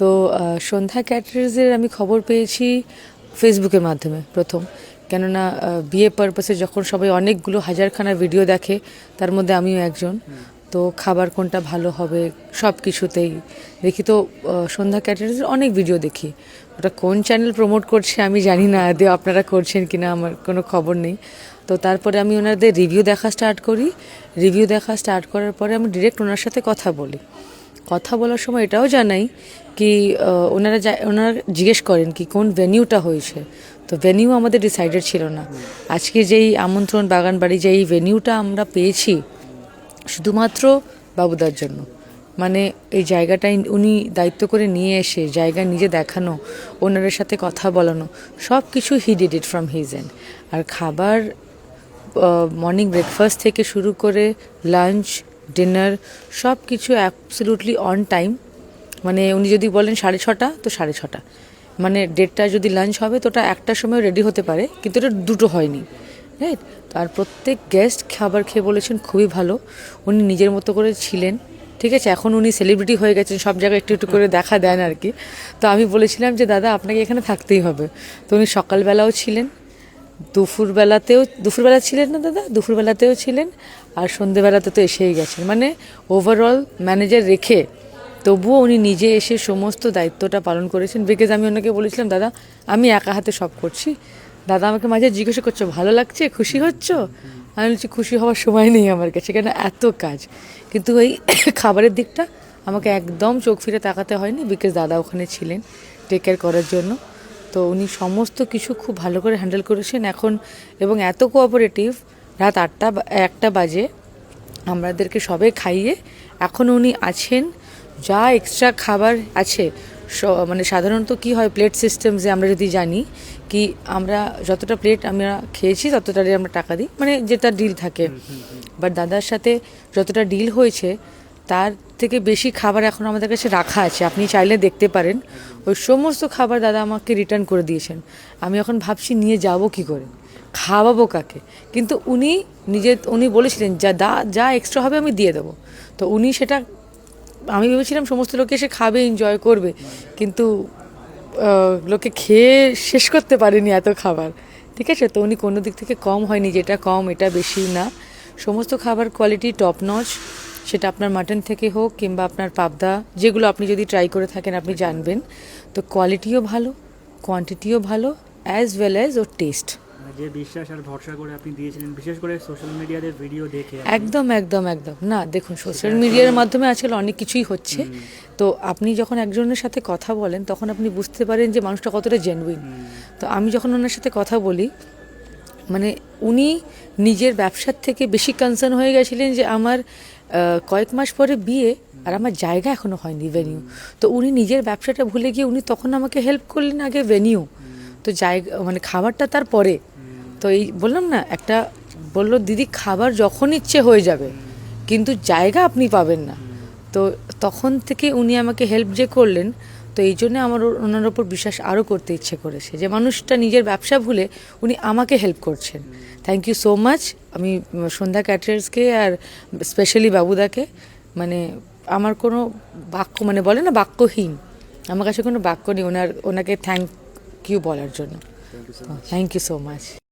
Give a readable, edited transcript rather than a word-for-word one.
তো সন্ধ্যা ক্যাটারার্সের আমি খবর পেয়েছি ফেসবুকের মাধ্যমে প্রথম, কেননা বিয়ে পারপাসে যখন সবাই অনেকগুলো হাজারখানা ভিডিও দেখে, তার মধ্যে আমিও একজন। তো খাবার কোনটা ভালো হবে সব কিছুতেই দেখি। তো সন্ধ্যা ক্যাটারার্সের অনেক ভিডিও দেখি। ওটা কোন চ্যানেল প্রমোট করছে আমি জানি না, আদৌ আপনারা করছেন কিনা আমার কোনো খবর নেই। তো তারপরে আমি ওনাদের রিভিউ দেখা স্টার্ট করি। রিভিউ দেখা স্টার্ট করার পরে আমি ডিরেক্ট ওনার সাথে কথা বলি। কথা বলার সময় এটাও জানাই কি ওনারা জিজ্ঞেস করেন কি কোন ভেনিউটা হয়েছে। তো ভেনিউ আমাদের ডিসাইডেড ছিল না। আজকে যেই আমন্ত্রণ বাগানবাড়ি যেই ভেনিউটা আমরা পেয়েছি শুধুমাত্র বাবুদার জন্য, মানে এই জায়গাটাই উনি দায়িত্ব করে নিয়ে এসে জায়গা নিজে দেখানো, ওনারের সাথে কথা বলানো, সব কিছু he did it from his end. আর খাবার মর্নিং ব্রেকফাস্ট থেকে শুরু করে লাঞ্চ ডিনার সব কিছু অ্যাবসলিউটলি অন টাইম। মানে উনি যদি বলেন 6:30 তো 6:30, মানে 1:30 যদি লাঞ্চ হবে তো ওটা 1টার সময় রেডি হতে পারে, কিন্তু এটা 2টো হয়নি, রাইট। আর প্রত্যেক গেস্ট খাবার খেয়ে বলেছেন খুবই ভালো। উনি নিজের মতো করে ছিলেন, ঠিক আছে। এখন উনি সেলিব্রিটি হয়ে গেছেন, সব জায়গায় একটু একটু করে দেখা দেন আর কি। তো আমি বলেছিলাম যে দাদা আপনাকে এখানে থাকতেই হবে। তো উনি সকালবেলাও ছিলেন, দুপুরবেলা ছিলেন না দাদা, দুপুরবেলাতেও ছিলেন, আর সন্ধেবেলাতে তো এসেই গেছেন। মানে ওভারঅল ম্যানেজার রেখে তবুও উনি নিজে এসে সমস্ত দায়িত্বটা পালন করেছেন। বিকজ আমি ওনাকে বলেছিলাম দাদা আমি একা হাতে সব করছি। দাদা আমাকে মাঝে জিজ্ঞাসা করছো ভালো লাগছে, খুশি হচ্ছ? আমি বলছি খুশি হওয়ার সময় নেই আমার কাছে, কেন এত কাজ। কিন্তু ওই খাবারের দিকটা আমাকে একদম চোখ ফিরে তাকাতে হয়নি, বিকজ দাদা ওখানে ছিলেন টেক কেয়ার করার জন্য। তো উনি সমস্ত কিছু খুব ভালো করে হ্যান্ডেল করেছেন এখন, এবং এত কোঅপারেটিভ। রাত 1টা বাজে আমাদেরকে সবে খাইয়ে এখন উনি আছেন। যা এক্সট্রা খাবার আছে মানে সাধারণত কি হয় প্লেট সিস্টেম, যে আমরা যদি জানি কি আমরা যতটা প্লেট আমরা খেয়েছি ততটারই আমরা টাকা দিই, মানে যেটা ডিল থাকে। বাট দাদার সাথে যতটা ডিল হয়েছে তার থেকে বেশি খাবার এখন আমাদের কাছে রাখা আছে, আপনি চাইলে দেখতে পারেন। ওই সমস্ত খাবার দাদা আমাকে রিটার্ন করে দিয়েছেন। আমি এখন ভাবছি নিয়ে যাব কি করে, খাওয়াবো কাকে। কিন্তু উনি বলেছিলেন যা এক্সট্রা হবে আমি দিয়ে দেবো। তো উনি সেটা, আমি ভেবেছিলাম সমস্ত লোকে এসে খাবে, এনজয় করবে, কিন্তু লোকে খেয়ে শেষ করতে পারেনি এত খাবার, ঠিক আছে। তো উনি কোনো দিক থেকে কম হয়নি, যেটা কম এটা বেশি না। সমস্ত খাবার কোয়ালিটি টপ নচ, সেটা আপনার মাটন থেকে হোক কিংবা আপনার পাবদা, যেগুলো আপনি যদি ট্রাই করে থাকেন আপনি জানবেন। তো কোয়ালিটিও ভালো, কোয়ান্টিটিও ভালো, অ্যাজ ওয়েল অ্যাজ ওর টেস্ট। যে বিশ্বাস আর ভরসা করে আপনি দিয়েছিলেন, বিশেষ করে সোশ্যাল মিডিয়াতে ভিডিও দেখে। একদম একদম একদম না, দেখুন সোশ্যাল মিডিয়ার মাধ্যমে আজকাল অনেক কিছুই হচ্ছে। তো আপনি যখন একজনের সাথে কথা বলেন তখন আপনি বুঝতে পারেন যে মানুষটা কতটা জেনুইন। তো আমি যখন ওনার সাথে কথা বলি, মানে উনি নিজের ব্যবসার থেকে বেশি কনসার্ন হয়ে গেছিলেন যে আমার কয়েক মাস পরে বিয়ে আর আমার জায়গা এখনো হয়নি, ভেনিউ। তো উনি নিজের ব্যবসাটা ভুলে গিয়ে উনি তখন আমাকে হেল্প করলেন আগে ভেনিউ। তো জায়গা মানে খাবারটা তার পরে। তো এই বললাম না, একটা বললো দিদি খাবার যখন ইচ্ছে হয়ে যাবে কিন্তু জায়গা আপনি পাবেন না। তো তখন থেকে উনি আমাকে হেল্প যে করলেন, তো এই জন্য আমার ওনার ওপর বিশ্বাস আরও করতে ইচ্ছে করেছে যে মানুষটা নিজের ব্যবসা ভুলে উনি আমাকে হেল্প করছেন। Thank you so much. আমি সন্ধ্যা ক্যাটারার্সকে আর স্পেশালি বাবুদাকে, মানে আমার কোনো বাক্য, মানে বলে না বাক্যহীন, আমার কাছে কোনো বাক্য নেই ওনাকে থ্যাংক ইউ বলার জন্য। Thank you so much.